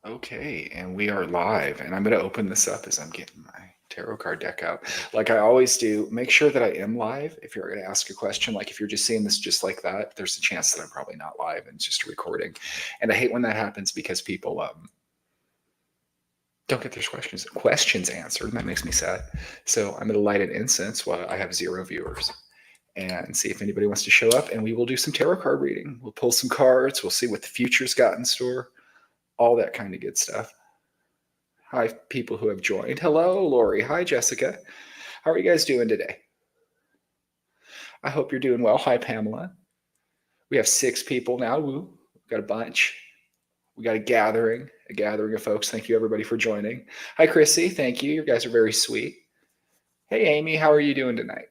Okay, and we are live, and I'm going to open this up as I'm getting my tarot card deck out. Like I always do, make sure that I am live. If you're going to ask a question, like if you're just seeing this just like that, there's a chance that I'm probably not live and it's just a recording. And I hate when that happens because people don't get their questions answered, and that makes me sad. So I'm going to light an incense while I have 0 viewers and see if anybody wants to show up, and we will do some tarot card reading. We'll pull some cards. We'll see what the future's got in store, all that kind of good stuff. Hi, people who have joined. Hello, Lori. Hi, Jessica. How are you guys doing today? I hope you're doing well. Hi, Pamela. We have 6 people now. Woo. We've got a bunch. We got a gathering of folks. Thank you, everybody, for joining. Hi, Chrissy. Thank you. You guys are very sweet. Hey, Amy. How are you doing tonight?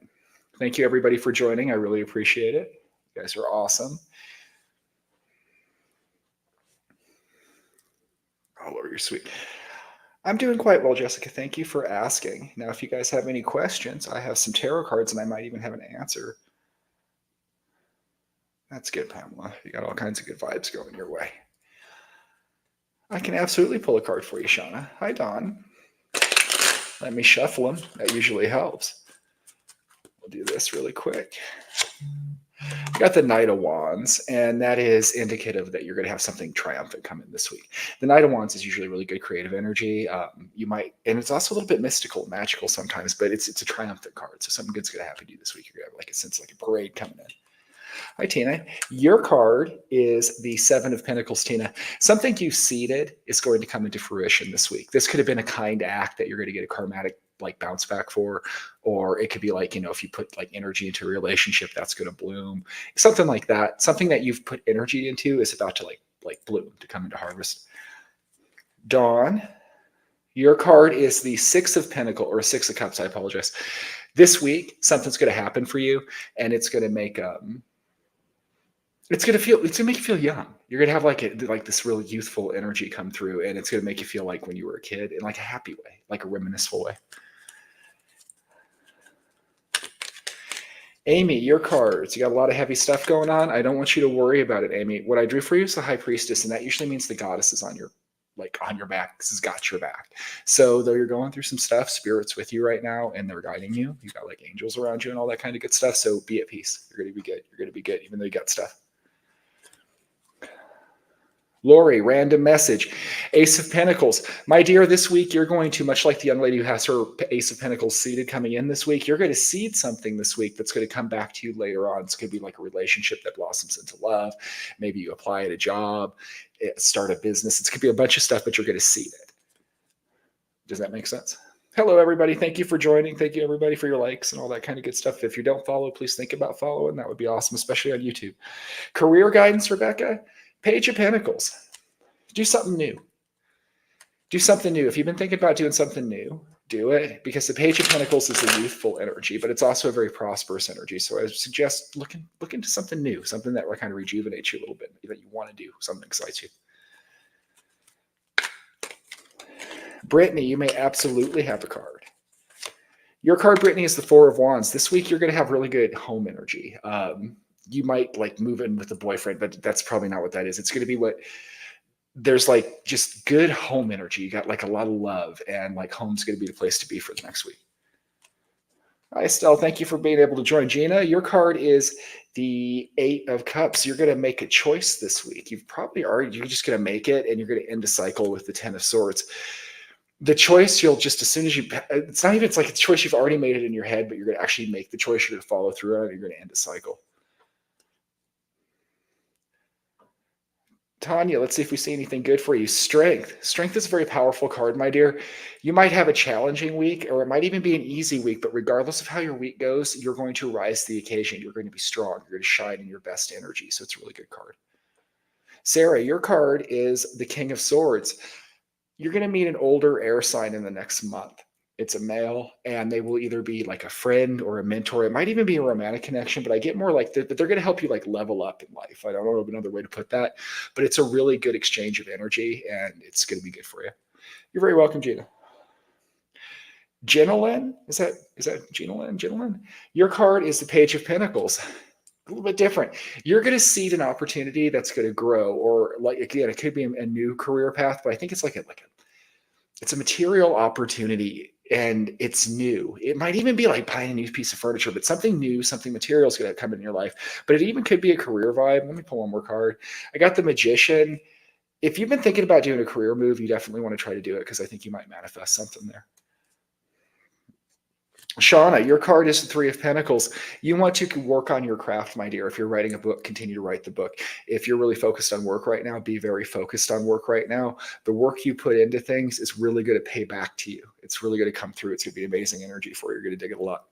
Thank you, everybody, for joining. I really appreciate it. You guys are awesome. Oh, Lord, you're sweet. I'm doing quite well, Jessica. Thank you for asking. Now, if you guys have any questions, I have some tarot cards and I might even have an answer. That's good, Pamela. You got all kinds of good vibes going your way. I can absolutely pull a card for you, Shauna. Hi, Dawn. Let me shuffle them. That usually helps. We'll do this really quick. I got the Knight of Wands, and that is indicative that you're going to have something triumphant coming this week. The Knight of Wands is usually really good creative energy. You might, and it's also a little bit mystical, magical sometimes, but it's a triumphant card. So something good's going to happen to you this week. You're going to have like a sense like a parade coming in. Hi, Tina. Your card is the 7 of Pentacles, Tina. Something you seeded is going to come into fruition this week. This could have been a kind act that you're going to get a karmatic like bounce back for, or it could be like, if you put like energy into a relationship, that's going to bloom. Something like that. Something that you've put energy into is about to like bloom, to come into harvest. Dawn, your card is the 6 of Pentacles, or 6 of Cups. I apologize. This week, something's going to happen for you, and it's going to make it's going to make you feel young. You're going to have like this really youthful energy come through, and it's going to make you feel like when you were a kid in like a happy way, like a reminiscent way. Amy, your cards. You got a lot of heavy stuff going on. I don't want you to worry about it, Amy. What I drew for you is the High Priestess, and that usually means the goddess is on your back. This has got your back. So though you're going through some stuff, Spirit's with you right now, and they're guiding you. You got like angels around you and all that kind of good stuff. So be at peace. You're going to be good. You're going to be good, even though you got stuff. Lori, random message. Ace of Pentacles. My dear, this week you're going to, much like the young lady who has her Ace of Pentacles seeded coming in this week, you're going to seed something this week that's going to come back to you later on. It's going to be like a relationship that blossoms into love. Maybe you apply at a job, start a business. It's going to be a bunch of stuff, but you're going to seed it. Does that make sense? Hello, everybody. Thank you for joining. Thank you, everybody, for your likes and all that kind of good stuff. If you don't follow, please think about following. That would be awesome, especially on YouTube. Career guidance, Rebecca. Page of Pentacles. Do something new. Do something new. If you've been thinking about doing something new, do it, because the Page of Pentacles is a youthful energy, but it's also a very prosperous energy. So I suggest look into something new, something that kind of rejuvenates you a little bit, that you want to do, something that excites you. Brittany, you may absolutely have a card. Your card, Brittany, is the 4 of Wands. This week, you're going to have really good home energy. You might like move in with a boyfriend, but that's probably not what that is. It's going to be there's like just good home energy. You got like a lot of love, and like home's going to be the place to be for the next week. Hi, Estelle. Thank you for being able to join. Gina, your card is the 8 of Cups. You're going to make a choice this week. You've probably already, you're just going to make it, and you're going to end a cycle with the 10 of Swords. The choice, you'll just, as soon as it's not even, it's like a choice, you've already made it in your head, but you're going to actually make the choice. You're going to follow through on it, and you're going to end a cycle. Tanya, let's see if we see anything good for you. Strength. Strength is a very powerful card, my dear. You might have a challenging week, or it might even be an easy week, but regardless of how your week goes, you're going to rise to the occasion. You're going to be strong. You're going to shine in your best energy. So it's a really good card. Sarah, your card is the King of Swords. You're going to meet an older air sign in the next month. It's a male, and they will either be like a friend or a mentor. It might even be a romantic connection, but I get more like that they're going to help you like level up in life. I don't know another way to put that, but it's a really good exchange of energy, and it's going to be good for you. You're very welcome, Gina. Gina Lynn? Is that Gina Lynn? Your card is the Page of Pentacles. A little bit different. You're going to seed an opportunity that's going to grow, or like again, it could be a new career path, but I think it's it's a material opportunity and it's new. It might even be like buying a new piece of furniture, but something new, something material is going to come in your life. But it even could be a career vibe. Let me pull one more card. I got the Magician. If you've been thinking about doing a career move, you definitely want to try to do it because I think you might manifest something there. Shauna, your card is the Three of Pentacles. You want to work on your craft, my dear. If you're writing a book, continue to write the book. If you're really focused on work right now, be very focused on work right now. The work you put into things is really going to pay back to you. It's really going to come through. It's going to be amazing energy for you. You're going to dig it a lot.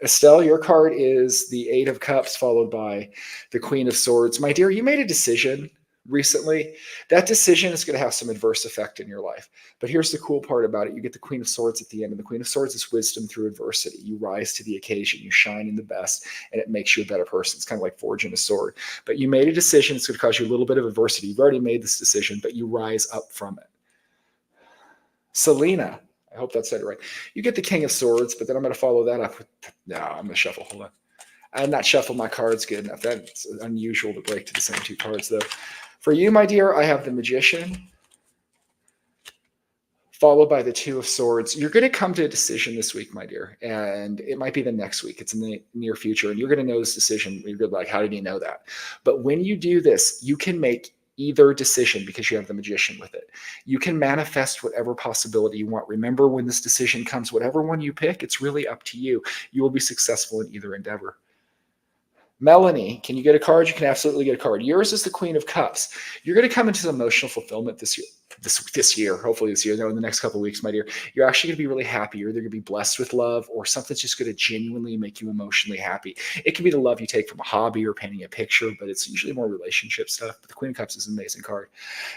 Estelle, your card is the Eight of Cups followed by the Queen of Swords. My dear, you made a decision recently. That decision is going to have some adverse effect in your life. But here's the cool part about it. You get the Queen of Swords at the end, and the Queen of Swords is wisdom through adversity. You rise to the occasion, you shine in the best, and it makes you a better person. It's kind of like forging a sword. But you made a decision. It's going to cause you a little bit of adversity. You've already made this decision, but you rise up from it. Selena, I hope that said it right. You get the King of Swords, but then I'm going to follow that up with, no, I'm going to shuffle. Hold on. I'm not shuffling my cards good enough. That's unusual to break to the same two cards, though. For you, my dear, I have the Magician, followed by the Two of Swords. You're going to come to a decision this week, my dear, and it might be the next week. It's in the near future, and you're going to know this decision. You're going to be like, how did you know that? But when you do this, you can make either decision because you have the Magician with it. You can manifest whatever possibility you want. Remember, when this decision comes, whatever one you pick, it's really up to you. You will be successful in either endeavor. Melanie, can you get a card? You can absolutely get a card. Yours is the Queen of Cups. You're going to come into some emotional fulfillment this year. This year, hopefully this year, no, in the next couple of weeks, my dear. You're actually going to be really happy. You're either going to be blessed with love or something's just going to genuinely make you emotionally happy. It can be the love you take from a hobby or painting a picture, but it's usually more relationship stuff. But the Queen of Cups is an amazing card.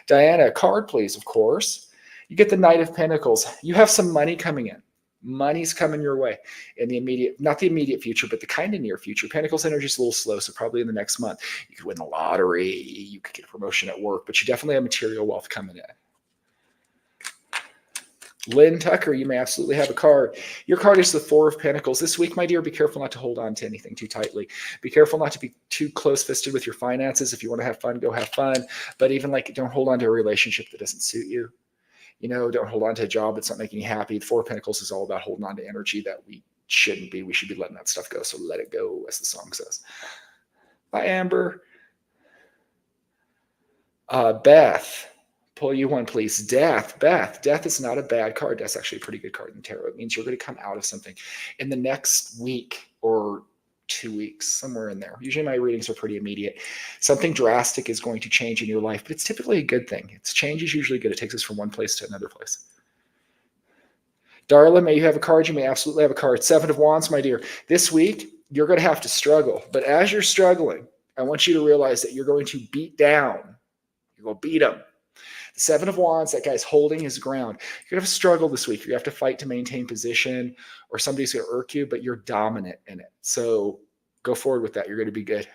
Diana, card, please, of course. You get the Knight of Pentacles. You have some money coming in. Money's coming your way in the immediate, not the immediate future, but the kind of near future. Pentacles energy is a little slow, so probably in the next month. You could win the lottery, you could get a promotion at work, but you definitely have material wealth coming in. Lynn Tucker, you may absolutely have a card. Your card is the Four of Pentacles. This week, my dear, be careful not to hold on to anything too tightly. Be careful not to be too close-fisted with your finances. If you want to have fun, go have fun. But even don't hold on to a relationship that doesn't suit you. Don't hold on to a job that's not making you happy. The Four of Pentacles is all about holding on to energy that we shouldn't be. We should be letting that stuff go. So let it go, as the song says. Bye, Amber. Beth, pull you one, please. Death. Beth. Death is not a bad card. That's actually a pretty good card in tarot. It means you're going to come out of something in the next week or 2 weeks, somewhere in there. Usually my readings are pretty immediate. Something drastic is going to change in your life, but it's typically a good thing. Change is usually good. It takes us from one place to another place. Darla, may you have a card? You may absolutely have a card. Seven of Wands, my dear. This week, you're going to have to struggle. But as you're struggling, I want you to realize that you're going to beat down. You're going to beat them. The Seven of Wands, that guy's holding his ground. You're going to have a struggle this week. You're going to have to fight to maintain position, or somebody's going to irk you, but you're dominant in it. So go forward with that. You're going to be good.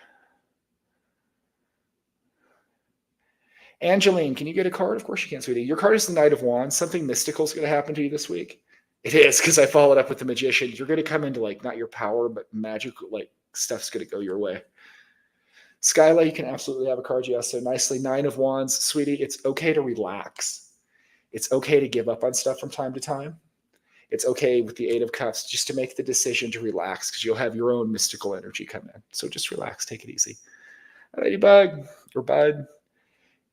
Angeline, can you get a card? Of course you can, sweetie. Your card is the Knight of Wands. Something mystical is going to happen to you this week. It is, because I followed up with the Magician. You're going to come into not your power, but magical, stuff's going to go your way. Skyla, you can absolutely have a card. Yes, so nicely. Nine of Wands. Sweetie, it's okay to relax. It's okay to give up on stuff from time to time. It's okay with the Eight of Cups just to make the decision to relax, because you'll have your own mystical energy come in. So just relax. Take it easy. Ladybug or Bud.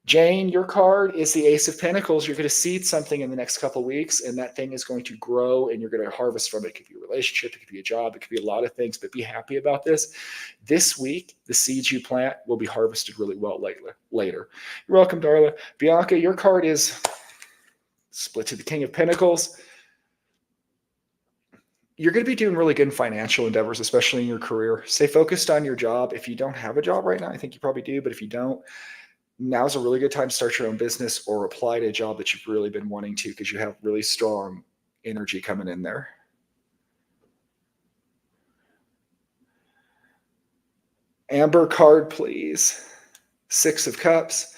Jane, your card is the Ace of Pentacles. You're going to seed something in the next couple of weeks, and that thing is going to grow, and you're going to harvest from it. It could be a relationship, it could be a job, it could be a lot of things, but be happy about this. This week, the seeds you plant will be harvested really well later. You're welcome, Darla. Bianca, your card is split to the King of Pentacles. You're going to be doing really good in financial endeavors, especially in your career. Stay focused on your job. If you don't have a job right now, I think you probably do, but if you don't, now's a really good time to start your own business or apply to a job that you've really been wanting to, because you have really strong energy coming in there. Amber, card, please. Six of Cups.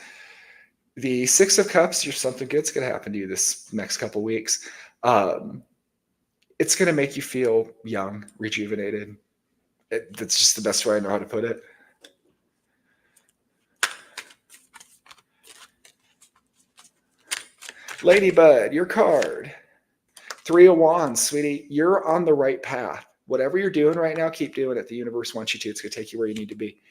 The Six of Cups, something good's going to happen to you this next couple weeks. It's going to make you feel young, rejuvenated, That's just the best way I know how to put it. Ladybud, your card. 3 of Wands, sweetie. You're on the right path. Whatever you're doing right now, keep doing it. The universe wants you to. It's going to take you where you need to be.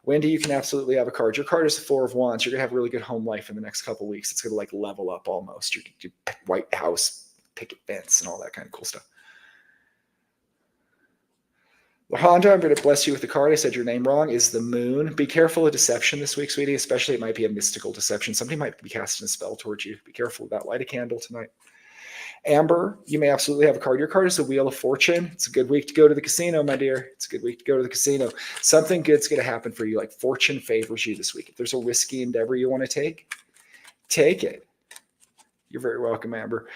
Wendy, you can absolutely have a card. Your card is the 4 of Wands. You're going to have a really good home life in the next couple of weeks. It's going to like level up almost. Your White House, picket fence, and all that kind of cool stuff. Honda, I'm going to bless you with the card. I said your name wrong. Is the Moon. Be careful of deception this week, sweetie. Especially it might be a mystical deception. Somebody might be casting a spell towards you. Be careful of that. Light a candle tonight. Amber, you may absolutely have a card. Your card is the Wheel of Fortune. It's a good week to go to the casino, my dear. It's a good week to go to the casino. Something good's going to happen for you. Like fortune favors you this week. If there's a risky endeavor you want to take it. You're very welcome, Amber.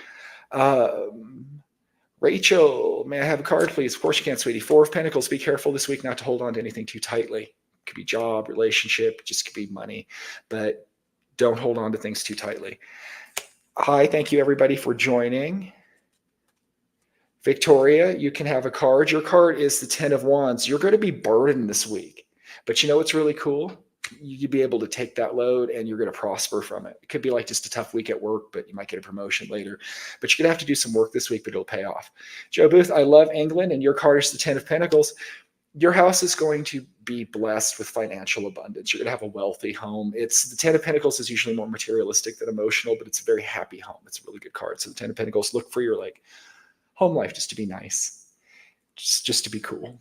Rachel, may I have a card, please? Of course you can, sweetie. 4 of Pentacles. Be careful this week not to hold on to anything too tightly. It could be job, relationship, just could be money. But don't hold on to things too tightly. Hi, thank you everybody for joining. Victoria, you can have a card. Your card is the 10 of Wands. You're going to be burdened this week. But you know what's really cool? You'll be able to take that load and you're going to prosper from it. It could be like just a tough week at work, but you might get a promotion later. But you're going to have to do some work this week, but it'll pay off. Joe Booth, I love England, and your card is the 10 of Pentacles. Your house is going to be blessed with financial abundance. You're going to have a wealthy home. It's the 10 of Pentacles is usually more materialistic than emotional, but it's a very happy home. It's a really good card. So the 10 of Pentacles, look for your like home life just to be nice, just to be cool.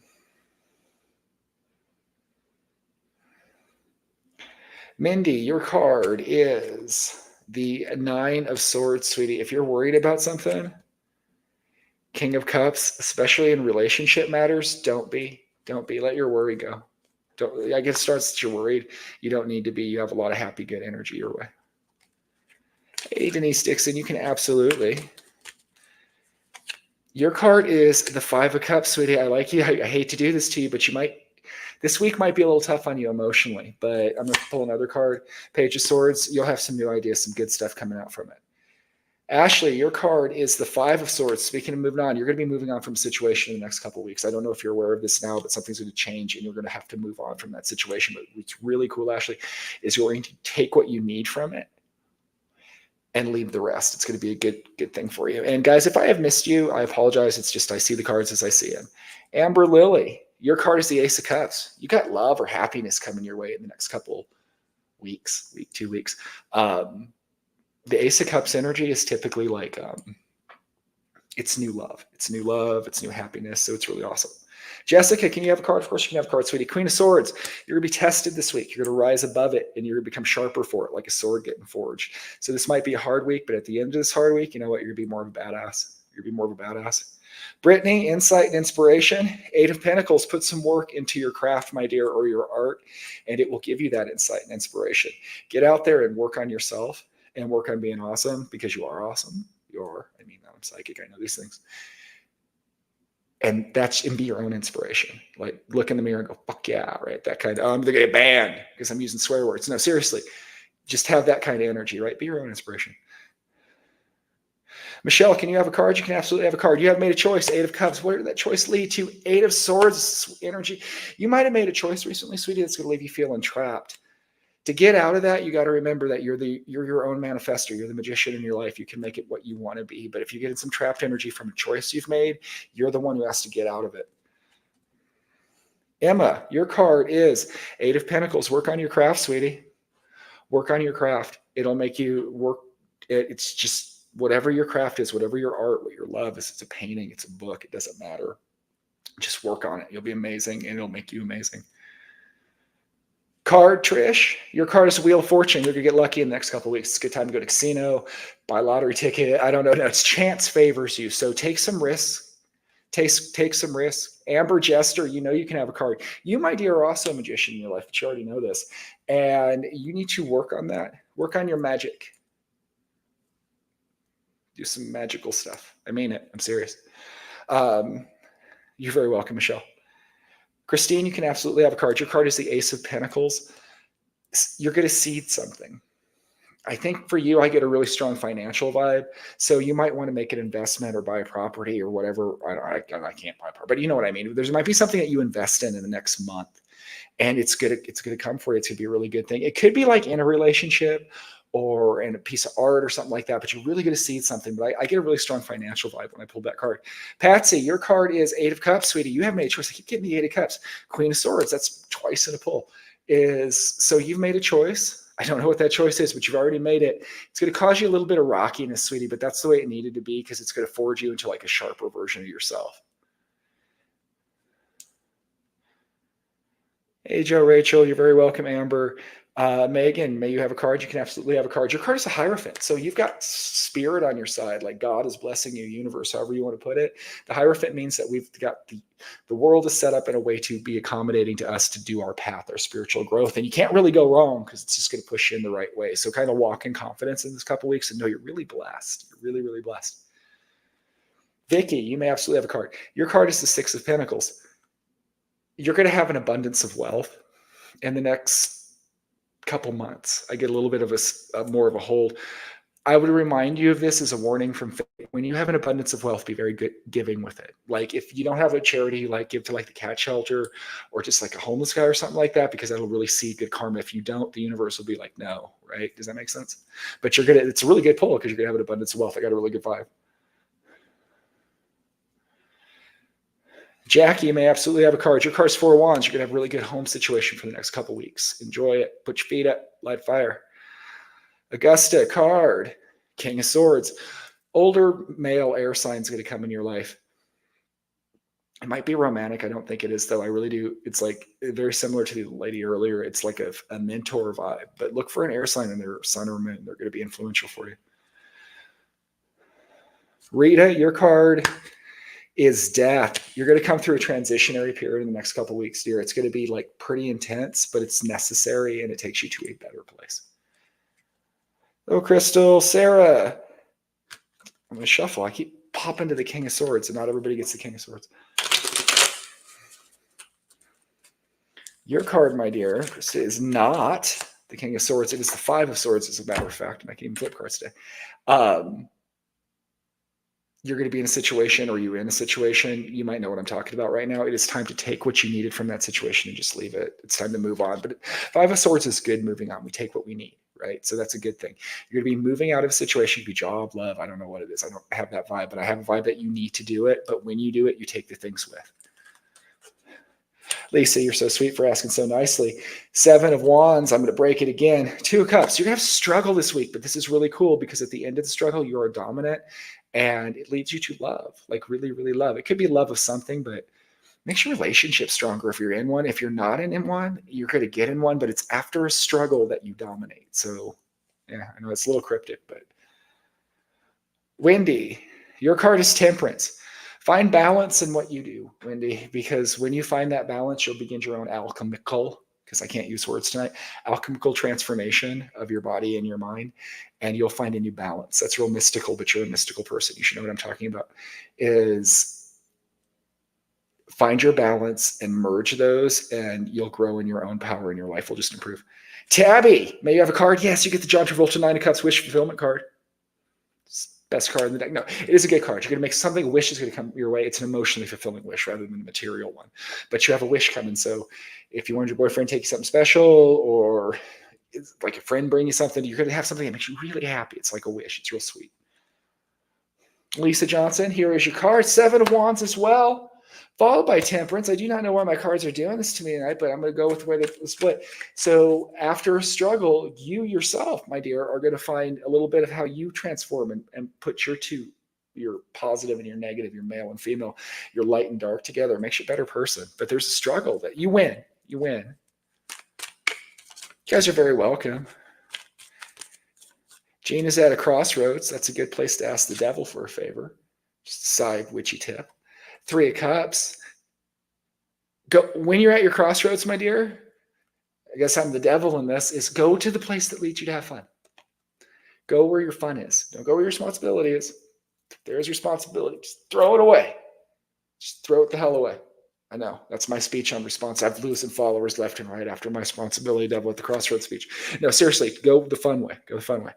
Mindy, your card is the 9 of Swords, sweetie. If you're worried about something, King of Cups, especially in relationship matters, don't be. Let your worry go. I guess it starts that you're worried. You don't need to be. You have a lot of happy, good energy your way. Hey, Denise Dixon, you can absolutely. Your card is the 5 of Cups, sweetie. I like you. I hate to do this to you, but this week might be a little tough on you emotionally, but I'm going to pull another card. Page of Swords. You'll have some new ideas, some good stuff coming out from it. Ashley, your card is the 5 of Swords. Speaking of moving on, you're going to be moving on from a situation in the next couple of weeks. I don't know if you're aware of this now, but something's going to change and you're going to have to move on from that situation. But what's really cool, Ashley, is you're going to take what you need from it and leave the rest. It's going to be a good thing for you. And guys, if I have missed you, I apologize. It's just I see the cards as I see them. Amber Lily, your card is the Ace of Cups. You got love or happiness coming your way in the next couple weeks, 2 weeks. The Ace of Cups energy is typically like it's new love. It's new happiness. So it's really awesome. Jessica, can you have a card? Of course you can have a card, sweetie. Queen of Swords. You're going to be tested this week. You're going to rise above it and you're going to become sharper for it, like a sword getting forged. So this might be a hard week, but at the end of this hard week, you know what? You're going to be more of a badass. You're going to be more of a badass. Brittany, insight and inspiration. 8 of Pentacles. Put some work into your craft, my dear, or your art, and it will give you that insight and inspiration. Get out there and work on yourself and work on being awesome, because you are awesome. I'm psychic. I know these things. And be your own inspiration. Like look in the mirror and go, fuck yeah, right? That kind of, I'm going to get banned because I'm using swear words. No, seriously, just have that kind of energy, right? Be your own inspiration. Michelle, can you have a card? You can absolutely have a card. You have made a choice. 8 of Cups. Where did that choice lead to? 8 of Swords energy. You might have made a choice recently, sweetie, that's going to leave you feeling trapped. To get out of that, you got to remember that you're your own manifestor. You're the magician in your life. You can make it what you want to be. But if you get some trapped energy from a choice you've made, you're the one who has to get out of it. Emma, your card is 8 of Pentacles. Work on your craft, sweetie. Work on your craft. It'll make you work. It's just whatever your craft is, whatever your art, what your love is. It's a painting. It's a book. It doesn't matter. Just work on it. You'll be amazing and it'll make you amazing. Card, Trish, your card is Wheel of Fortune. You're going to get lucky in the next couple of weeks. It's a good time to go to casino, buy a lottery ticket. I don't know. No, it's chance favors you. So take some risks. Take some risks. Amber Jester, you know you can have a card. You, my dear, are also a magician in your life, but you already know this. And you need to work on that. Work on your magic. Do some magical stuff. I mean it. I'm serious. You're very welcome, Michelle. Christine, you can absolutely have a card. Your card is the Ace of Pentacles. You're going to seed something. I think for you, I get a really strong financial vibe. So you might want to make an investment or buy a property or whatever. I can't buy a property, but you know what I mean. There might be something that you invest in the next month, and it's gonna come for you. It's gonna be a really good thing. It could be like in a relationship or in a piece of art or something like that, but you're really gonna see something. But I get a really strong financial vibe when I pulled that card. Patsy, your card is Eight of Cups, sweetie. You have made a choice. I keep getting the Eight of Cups. Queen of Swords, that's twice in a pull. So you've made a choice. I don't know what that choice is, but you've already made it. It's going to cause you a little bit of rockiness, sweetie, but that's the way it needed to be because it's going to forge you into like a sharper version of yourself. Hey, Joe, Rachel, you're very welcome, Amber. Megan, may you have a card? You can absolutely have a card. Your card is a Hierophant. So you've got spirit on your side, like God is blessing you, universe, however you want to put it. The Hierophant means that we've got the world is set up in a way to be accommodating to us to do our path, our spiritual growth. And you can't really go wrong because it's just going to push you in the right way. So kind of walk in confidence in this couple of weeks and know you're really blessed. You're really, really blessed. Vicky, you may absolutely have a card. Your card is the Six of Pentacles. You're going to have an abundance of wealth in the next couple months. I get a little bit of a more of a hold. I would remind you of this as a warning from fate. When you have an abundance of wealth, be very good giving with it. Like if you don't have a charity, like give to like the cat shelter or just like a homeless guy or something like that, because that'll really see good karma. If you don't, the universe will be like, no, right? Does that make sense? But it's a really good pull because you're gonna have an abundance of wealth. I got a really good vibe. Jackie, you may absolutely have a card. Your card's Four of Wands. You're going to have a really good home situation for the next couple weeks. Enjoy it. Put your feet up. Light fire. Augusta, card. King of Swords. Older male air sign is going to come in your life. It might be romantic. I don't think it is, though. I really do. It's like very similar to the lady earlier. It's like a mentor vibe. But look for an air sign in their sun or moon. They're going to be influential for you. Rita, your card is Death. You're going to come through a transitionary period in the next couple of weeks, dear. It's going to be like pretty intense, but it's necessary and it takes you to a better place. Oh, Crystal, Sarah. I'm going to shuffle. I keep popping to the King of Swords, and not everybody gets the King of Swords. Your card, my dear, is not the King of Swords. It is the Five of Swords, as a matter of fact. And I can even flip cards today. You're going to be in a situation, or you're in a situation, you might know what I'm talking about right now. It is time to take what you needed from that situation and just leave it. It's time to move on. But Five of Swords is good moving on. We take what we need, right? So that's a good thing. You're going to be moving out of a situation. It could be job, love. I don't know what it is. I don't have that vibe, but I have a vibe that you need to do it. But when you do it, you take the things with. Lisa, you're so sweet for asking so nicely. Seven of Wands. I'm going to break it again. Two of Cups. You're going to have struggle this week, but this is really cool because at the end of the struggle, you are dominant and it leads you to love, like really, really love. It could be love of something, but makes your relationship stronger if you're in one. If you're not in one, you're going to get in one, but it's after a struggle that you dominate. So yeah, I know it's a little cryptic, but Wendy, your card is Temperance. Find balance in what you do, Wendy, because when you find that balance, you'll begin your own alchemical, because I can't use words tonight, alchemical transformation of your body and your mind, and you'll find a new balance. That's real mystical, but you're a mystical person. You should know what I'm talking about. Is find your balance and merge those, and you'll grow in your own power, and your life will just improve. Tabby, may you have a card? Yes, you get the John Travolta Nine of Cups wish fulfillment card. Best card in the deck. No, it is a good card. You're going to make something. Wish is going to come your way. It's an emotionally fulfilling wish rather than a material one. But you have a wish coming. So if you wanted your boyfriend to take you something special, or like a friend bring you something, you're going to have something that makes you really happy. It's like a wish. It's real sweet. Lisa Johnson, here is your card. Seven of Wands as well, followed by Temperance. I do not know why my cards are doing this to me tonight, but I'm going to go with the way they split. So after a struggle, you yourself, my dear, are going to find a little bit of how you transform and put your two, your positive and your negative, your male and female, your light and dark together. It makes you a better person. But there's a struggle that you win. You win. You guys are very welcome. Gene is at a crossroads. That's a good place to ask the devil for a favor. Just a side witchy tip. Three of Cups. Go when you're at your crossroads, my dear. I guess I'm the devil in this. Is go to the place that leads you to have fun. Go where your fun is. Don't go where your responsibility is. There's responsibility. Just throw it away. Just throw it the hell away. I know. That's my speech on response. I've losing followers left and right after my responsibility double at the crossroads speech. No, seriously, go the fun way. Go the fun way.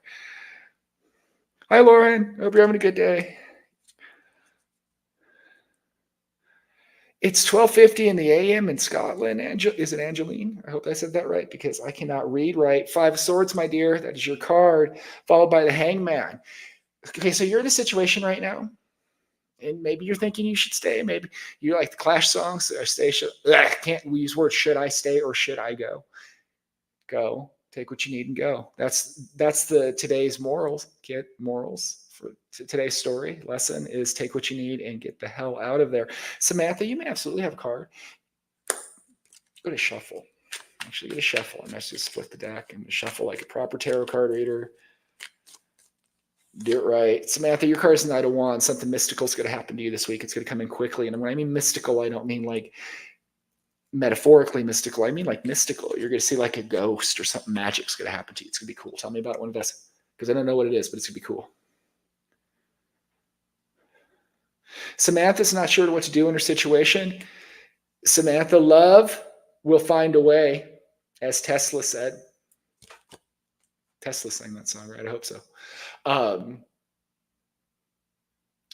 Hi, Lauren. Hope you're having a good day. It's 12:50 in the AM in Scotland. Is it Angeline? I hope I said that right because I cannot read right. 5 of Swords, my dear. That is your card, followed by the Hangman. Okay, so you're in a situation right now, and maybe you're thinking you should stay. Maybe you like the Clash songs. Or stay. Can't we use words? Should I stay or should I go? Go. Take what you need and go. That's the today's morals. Get morals. For today's story lesson is take what you need and get the hell out of there. Samantha, you may absolutely have a card. Go to shuffle. Actually, go to shuffle. I'm actually split the deck and shuffle like a proper tarot card reader. Do it right. Samantha, your card is Knight of Wands. Something mystical is going to happen to you this week. It's going to come in quickly. And when I mean mystical, I don't mean like metaphorically mystical. I mean like mystical. You're going to see like a ghost or something magic's going to happen to you. It's going to be cool. Tell me about it when it does. Because I don't know what it is, but it's going to be cool. Samantha's not sure what to do in her situation. Samantha, love will find a way, as Tesla said. Tesla sang that song, right? I hope so.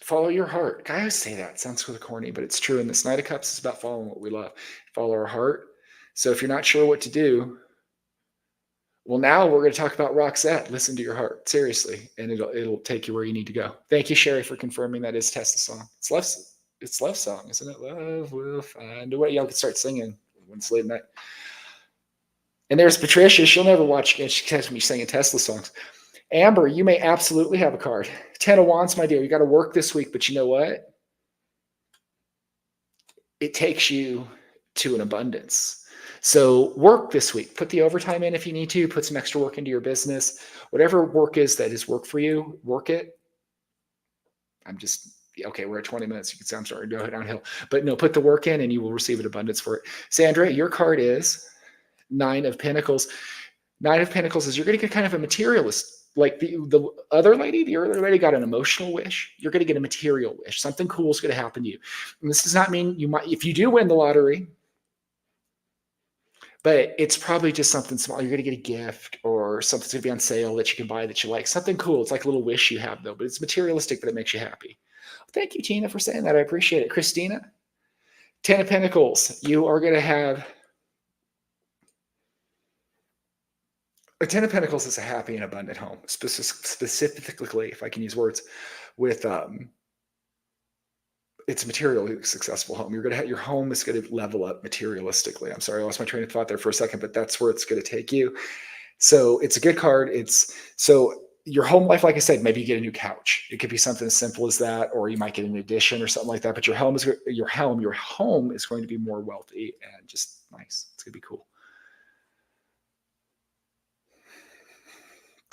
Follow your heart. I always say that. It sounds sort of corny, but it's true. And this Knight of Cups is about following what we love. Follow our heart. So if you're not sure what to do, well, now we're going to talk about Roxette. Listen to your heart, seriously, and it'll take you where you need to go. Thank you, Sherry, for confirming that is Tesla's song. It's love song, isn't it? Love will find a way. Y'all can start singing when it's late at night. And there's Patricia. She'll never watch again. She catches me singing Tesla songs. Amber, you may absolutely have a card. 10 of Wands, my dear. You got to work this week, but you know what? It takes you to an abundance. So work this week. Put the overtime in if you need to. Put some extra work into your business. Whatever work is that is work for you, work it. Okay, we're at 20 minutes. You can say I'm starting to go downhill. But no, put the work in and you will receive an abundance for it. Sandra, your card is 9 of Pentacles. 9 of Pentacles is you're going to get kind of a materialist. Like the other lady, the earlier lady got an emotional wish. You're going to get a material wish. Something cool is going to happen to you. And this does not mean you might, if you do win the lottery, but it's probably just something small. You're going to get a gift or something's going to be on sale that you can buy that you like. Something cool. It's like a little wish you have though, but it's materialistic, but it makes you happy. Thank you, Tina, for saying that. I appreciate it. Christina, 10 of Pentacles. You are going to have a 10 of Pentacles is a happy and abundant home, specifically, if I can use words, with it's a materially successful home. You're going to have your home is going to level up materialistically. I'm sorry, I lost my train of thought there for a second, but that's where it's going to take you. So it's a good card. So your home life, like I said, maybe you get a new couch. It could be something as simple as that, or you might get an addition or something like that. But your home is going to be more wealthy and just nice. It's going to be cool.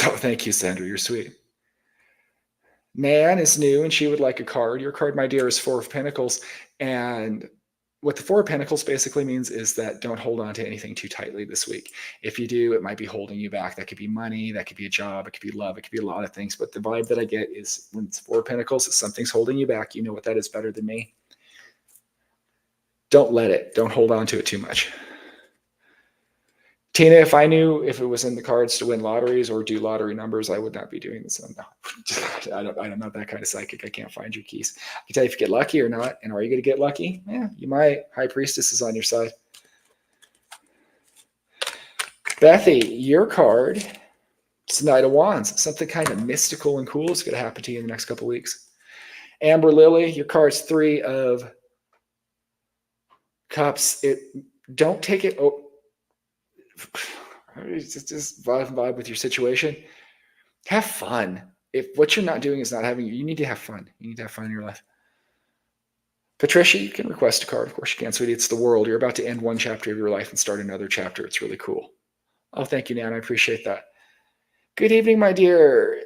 Oh, thank you, Sandra. You're sweet. Nan is new and she would like a card. Your card, my dear, is 4 of Pentacles. And what the 4 of Pentacles basically means is that don't hold on to anything too tightly this week. If you do, it might be holding you back. That could be money. That could be a job. It could be love. It could be a lot of things. But the vibe that I get is when it's 4 of Pentacles, if something's holding you back, you know what that is better than me. Don't let it. Don't hold on to it too much. Tina, if I knew if it was in the cards to win lotteries or do lottery numbers, I would not be doing this. No, I'm not that kind of psychic. I can't find your keys. I can tell you if you get lucky or not. And are you going to get lucky? Yeah, you might. High Priestess is on your side. Bethy, your card, it's Knight of Wands. Something kind of mystical and cool is going to happen to you in the next couple of weeks. Amber Lily, your card's 3 of Cups. Don't take it. Just vibe with your situation. Have fun. If what you're not doing is not having, you need to have fun. You need to have fun in your life. Patricia, you can request a card. Of course you can, sweetie. It's the world. You're about to end one chapter of your life and start another chapter. It's really cool. Oh, thank you, Nan. I appreciate that. Good evening, my dear.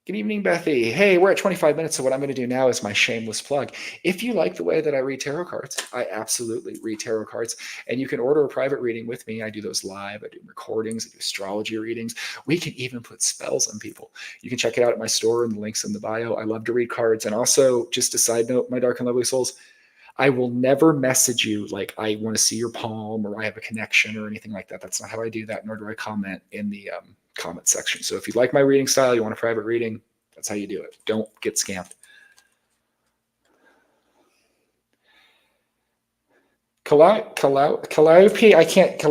Good evening, Bethy. Hey, we're at 25 minutes, so what I'm going to do now is my shameless plug. If you like the way that I read tarot cards, I absolutely read tarot cards, and you can order a private reading with me. I do those live. I do recordings. I do astrology readings. We can even put spells on people. You can check it out at my store, and the link's in the bio. I love to read cards. And also, just a side note, my dark and lovely souls, I will never message you like I want to see your palm or I have a connection or anything like that. That's not how I do that, nor do I comment in the comment section. So if you like my reading style, you want a private reading, that's how you do it. Don't get scammed. Calliope, I can't.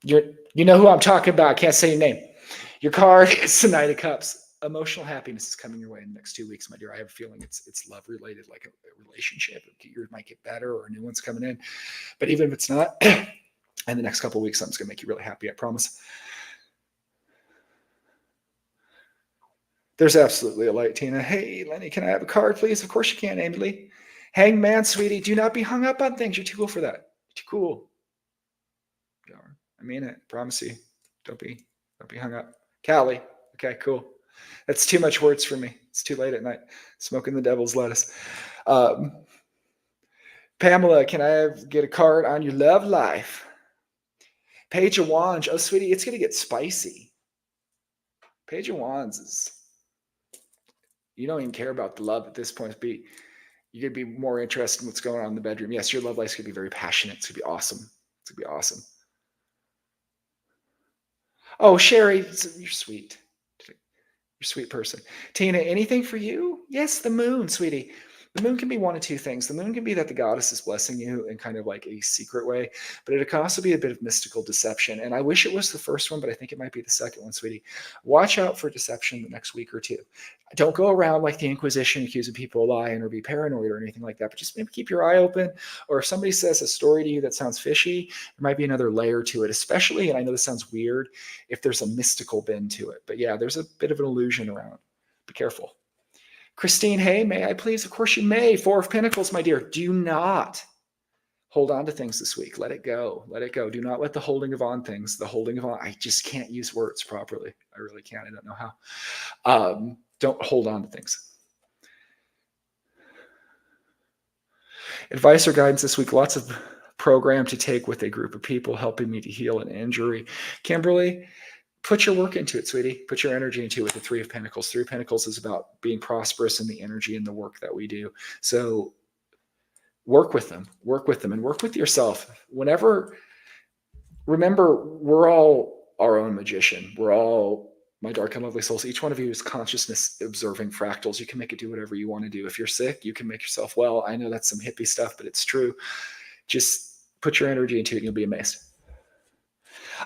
You know who I'm talking about. I can't say your name. Your card is the Knight of Cups. Emotional happiness is coming your way in the next 2 weeks, my dear. I have a feeling it's love related, like a relationship. Yours might get better, or a new one's coming in. But even if it's not, in the next couple of weeks, something's gonna make you really happy. I promise. There's absolutely a light, Tina. Hey, Lenny, can I have a card, please? Of course you can, Amy Lee. Hangman, sweetie, do not be hung up on things. You're too cool for that. You're too cool. I mean it. Promise you. Don't be hung up. Callie. Okay, cool. That's too much words for me. It's too late at night. Smoking the devil's lettuce. Pamela, can I get a card on your love life? Page of Wands. Oh, sweetie, it's going to get spicy. Page of Wands is, you don't even care about the love at this point. You're going to be more interested in what's going on in the bedroom. Yes, your love life's going to be very passionate. It's going to be awesome. It's going to be awesome. Oh, Sherry, you're sweet. You're a sweet person. Tina, anything for you? Yes, the moon, sweetie. The moon can be one of two things. The moon can be that the goddess is blessing you in kind of like a secret way, but it can also be a bit of mystical deception. And I wish it was the first one, but I think it might be the second one, sweetie. Watch out for deception the next week or two. Don't go around like the Inquisition accusing people of lying or be paranoid or anything like that, but just maybe keep your eye open. Or if somebody says a story to you that sounds fishy, there might be another layer to it, especially, and I know this sounds weird, if there's a mystical bend to it. But yeah, there's a bit of an illusion around. Be careful. Christine, hey, may I please? Of course you may. Four of Pentacles, my dear. Do not hold on to things this week. Let it go. Let it go. Do not let the holding of on things, I just can't use words properly. I really can't. I don't know how. Don't hold on to things. Advice or guidance this week. Lots of program to take with a group of people helping me to heal an injury. Kimberly, put your work into it, sweetie. Put your energy into it with the Three of Pentacles. Three of Pentacles is about being prosperous in the energy and the work that we do. So work with them, and work with yourself. Remember, we're all our own magician. We're all my dark and lovely souls. Each one of you is consciousness observing fractals. You can make it do whatever you want to do. If you're sick, you can make yourself well. I know that's some hippie stuff, but it's true. Just put your energy into it and you'll be amazed.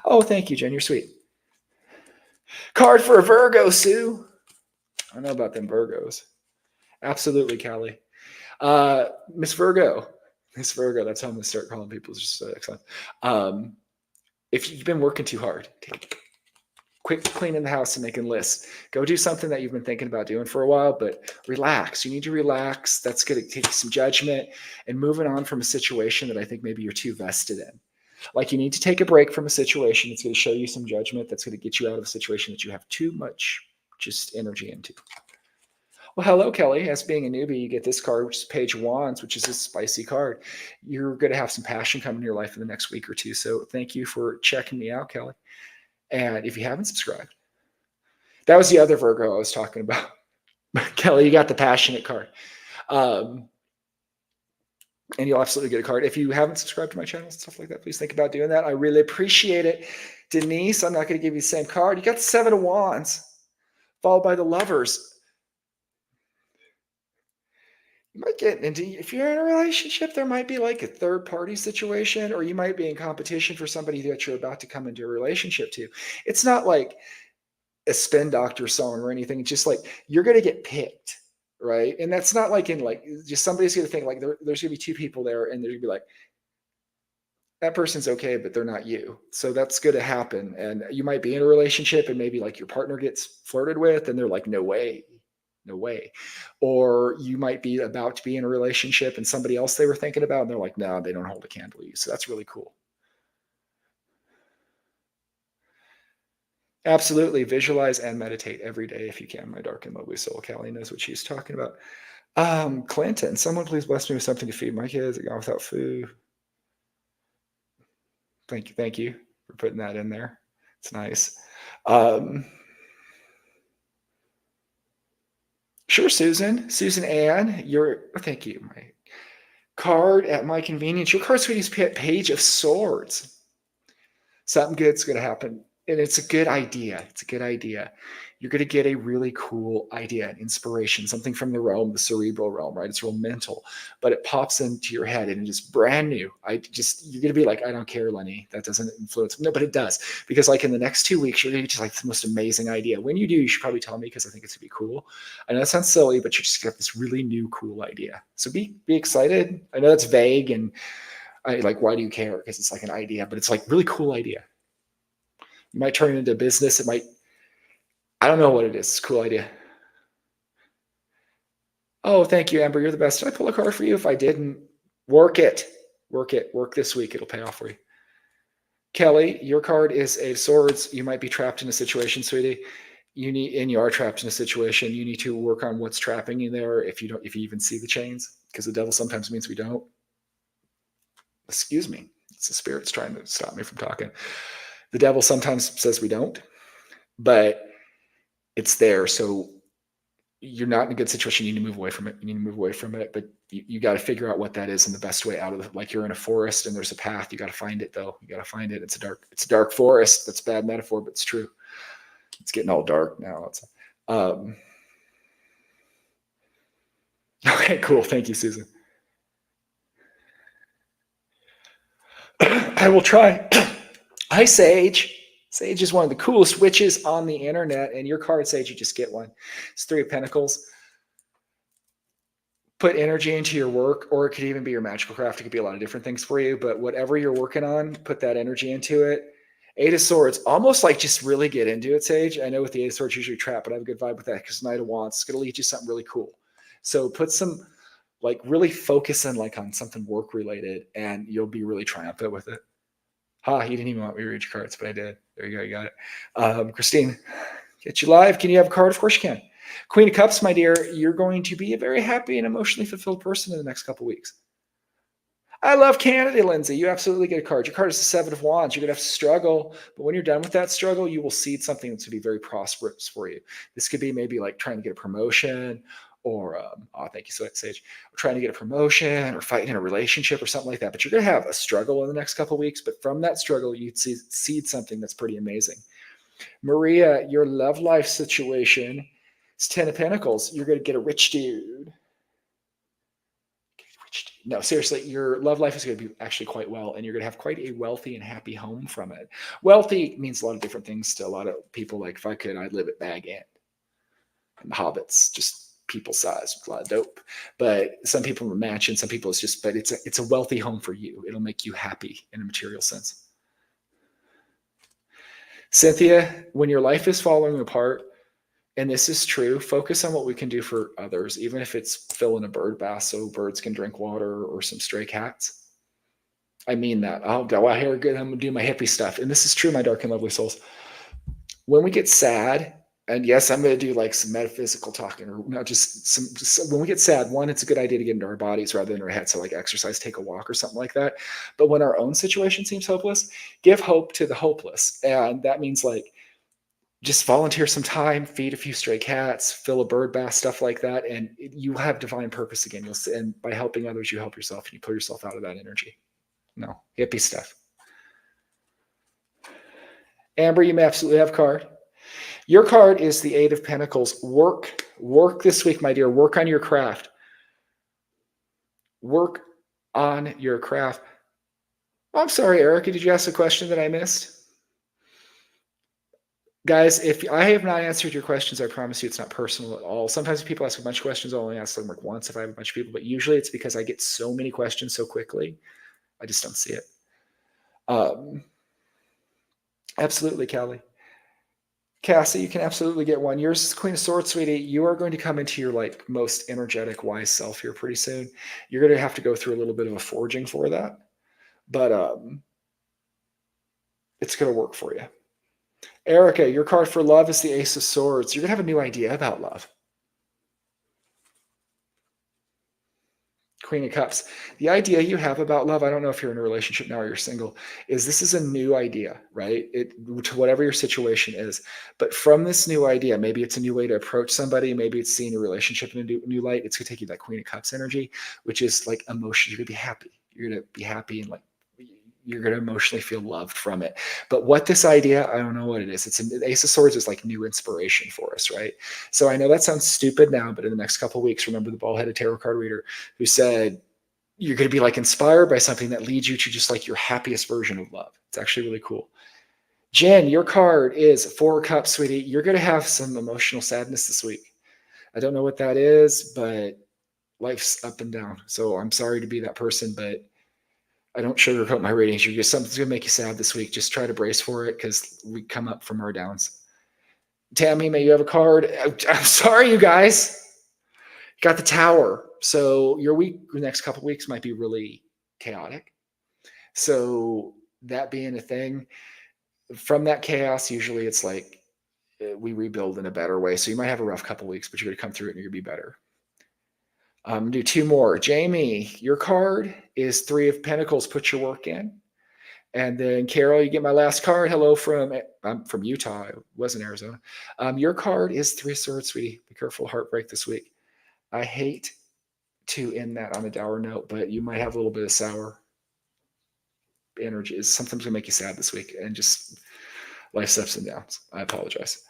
Oh, thank you, Jen. You're sweet. Card for a Virgo, Sue. I don't know about them Virgos. Absolutely, Callie. Miss Virgo, that's how I'm going to start calling people. It's just excellent. If you've been working too hard, quit cleaning the house and making lists. Go do something that you've been thinking about doing for a while, but relax. You need to relax. That's going to take some judgment and moving on from a situation that I think maybe you're too vested in. Like you need to take a break from a situation. It's going to show you some judgment. That's going to get you out of a situation that you have too much just energy into. Well, hello, Kelly. As being a newbie, you get this card, which is Page of Wands, which is a spicy card. You're going to have some passion come into your life in the next week or two. So thank you for checking me out, Kelly. And if you haven't subscribed, that was the other Virgo I was talking about. Kelly, you got the passionate card. And you'll absolutely get a card. If you haven't subscribed to my channel and stuff like that, please think about doing that. I really appreciate it. Denise, I'm not going to give you the same card. You got the Seven of Wands, followed by the Lovers. You might get into, if you're in a relationship, there might be like a third party situation, or you might be in competition for somebody that you're about to come into a relationship to. It's not like a Spin Doctor song or anything. It's just like you're going to get picked. Right. And that's not like in like just somebody's going to think like there's going to be two people there and they're going to be like, that person's okay, but they're not you. So that's going to happen. And you might be in a relationship and maybe like your partner gets flirted with and they're like, no way. Or you might be about to be in a relationship and somebody else they were thinking about and they're like, no, they don't hold a candle to you. So that's really cool. Absolutely. Visualize and meditate every day if you can. My dark and lovely soul. Callie knows what she's talking about. Clinton, someone please bless me with something to feed my kids. They're gone without food. Thank you for putting that in there. It's nice. Sure, Susan Ann, thank you. card at my convenience. Your card, sweetie, is Page of Swords. Something good's going to happen. And it's a good idea. It's a good idea. You're going to get a really cool idea, an inspiration, something from the realm, the cerebral realm, right? It's real mental, but it pops into your head and it's brand new. You're going to be like, I don't care, Lenny. That doesn't influence. No, but it does. Because like in the next 2 weeks, you're going to just like the most amazing idea. When you do, you should probably tell me because I think it's going to be cool. I know that sounds silly, but you're just going to have this really new, cool idea. So be excited. I know that's vague and why do you care? Because it's like an idea, but it's like really cool idea. You might turn it into business. It might, I don't know what it is. It's a cool idea. Oh, thank you, Amber. You're the best. Did I pull a card for you? If I didn't, work it. Work this week. It'll pay off for you. Kelly, your card is Eight of Swords. You might be trapped in a situation, sweetie. You are trapped in a situation. You need to work on what's trapping you there if you even see the chains, because the devil sometimes means we don't. Excuse me. It's the spirits trying to stop me from talking. The devil sometimes says we don't, but it's there. So you're not in a good situation. You need to move away from it. But you got to figure out what that is and the best way out of it. Like you're in a forest and there's a path. You got to find it though. You got to find it. It's a dark forest. That's a bad metaphor, but it's true. It's getting all dark now. Okay, cool. Thank you, Susan. I will try. Hi, Sage. Sage is one of the coolest witches on the internet, and your card, Sage, you just get one. It's Three of Pentacles. Put energy into your work, or it could even be your magical craft. It could be a lot of different things for you, but whatever you're working on, put that energy into it. Eight of Swords, almost like just really get into it, Sage. I know with the Eight of Swords, usually trap, but I have a good vibe with that because Knight of Wands is going to lead you something really cool. So put some, really focus in on something work related, and you'll be really triumphant with it. You didn't even want me to read your cards, but I did. There you go. You got it. Christine, get you live. Can you have a card? Of course you can. Queen of Cups, my dear, you're going to be a very happy and emotionally fulfilled person in the next couple of weeks. I love Canada, Lindsay. You absolutely get a card. Your card is the Seven of Wands. You're going to have to struggle, but when you're done with that struggle, you will seed something that's going to be very prosperous for you. This could be maybe like trying to get a promotion, or thank you so much, Sage. Trying to get a promotion or fighting in a relationship or something like that. But you're going to have a struggle in the next couple of weeks. But from that struggle, you'd seed something that's pretty amazing. Maria, your love life situation is 10 of Pentacles. You're going to get a rich dude. No, seriously, your love life is going to be actually quite well, and you're going to have quite a wealthy and happy home from it. Wealthy means a lot of different things to a lot of people. Like if I could, I'd live at Bag End. And the Hobbits, just people size, a lot of dope. But some people are mansion, some people but it's a wealthy home for you. It'll make you happy in a material sense. Cynthia, when your life is falling apart, and this is true, focus on what we can do for others, even if it's filling a bird bath so birds can drink water or some stray cats. I mean that. I'll go out here, good. I'm going to do my hippie stuff. And this is true, my dark and lovely souls. When we get sad, and yes, I'm going to do some metaphysical talking, or not just when we get sad, one, it's a good idea to get into our bodies rather than our heads. So exercise, take a walk or something like that. But when our own situation seems hopeless, give hope to the hopeless. And that means just volunteer some time, feed a few stray cats, fill a bird bath, stuff like that. And you have divine purpose again. And by helping others, you help yourself and you pull yourself out of that energy. No, hippie stuff. Amber, you may absolutely have a card. Your card is the Eight of Pentacles. Work this week, my dear. Work on your craft. Work on your craft. I'm sorry, Erica. Did you ask a question that I missed? Guys, if I have not answered your questions, I promise you it's not personal at all. Sometimes people ask a bunch of questions. I'll only ask them once if I have a bunch of people, but usually it's because I get so many questions so quickly. I just don't see it. Absolutely, Callie. Cassie, you can absolutely get one. Yours is Queen of Swords, sweetie. You are going to come into your most energetic, wise self here pretty soon. You're going to have to go through a little bit of a forging for that, but it's going to work for you. Erica, your card for love is the Ace of Swords. You're going to have a new idea about love. Queen of Cups. The idea you have about love, I don't know if you're in a relationship now or you're single, is this is a new idea, right? To whatever your situation is. But from this new idea, maybe it's a new way to approach somebody, maybe it's seeing a relationship in a new light. It's going to take you that Queen of Cups energy, which is like emotion. You're going to be happy. You're going to be happy and like you're going to emotionally feel loved from it. But what this idea, I don't know what it is. The Ace of Swords is like new inspiration for us, right? So I know that sounds stupid now, but in the next couple of weeks, remember the ball-headed tarot card reader who said, you're going to be like inspired by something that leads you to just like your happiest version of love. It's actually really cool. Jen, your card is 4 Cups, sweetie. You're going to have some emotional sadness this week. I don't know what that is, but life's up and down. So I'm sorry to be that person, but I don't sugarcoat my ratings. Something's going to make you sad this week. Just try to brace for it because we come up from our downs. Tammy, may you have a card? I'm sorry, you guys. Got the Tower. So your next couple of weeks might be really chaotic. So that being a thing, from that chaos, usually it's like we rebuild in a better way. So you might have a rough couple of weeks, but you're going to come through it and you're going to be better. Do 2 more. Jamie, your card is 3 of Pentacles. Put your work in. And then Carol, you get my last card. Hello I'm from Utah. I was in Arizona. Your card is 3 of Swords, sweetie. Be careful, heartbreak this week. I hate to end that on a dour note, but you might have a little bit of sour energy. It's sometimes going to make you sad this week and just life's ups and downs. I apologize.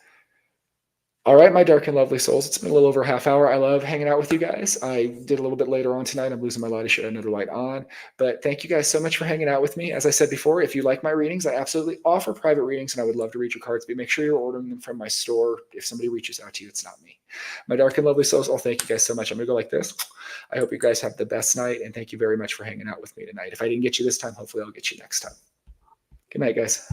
All right, my dark and lovely souls. It's been a little over a half hour. I love hanging out with you guys. I did a little bit later on tonight. I'm losing my light. I should have another light on. But thank you guys so much for hanging out with me. As I said before, if you like my readings, I absolutely offer private readings, and I would love to read your cards. But make sure you're ordering them from my store. If somebody reaches out to you, it's not me. My dark and lovely souls, I'll thank you guys so much. I'm going to go like this. I hope you guys have the best night, and thank you very much for hanging out with me tonight. If I didn't get you this time, hopefully I'll get you next time. Good night, guys.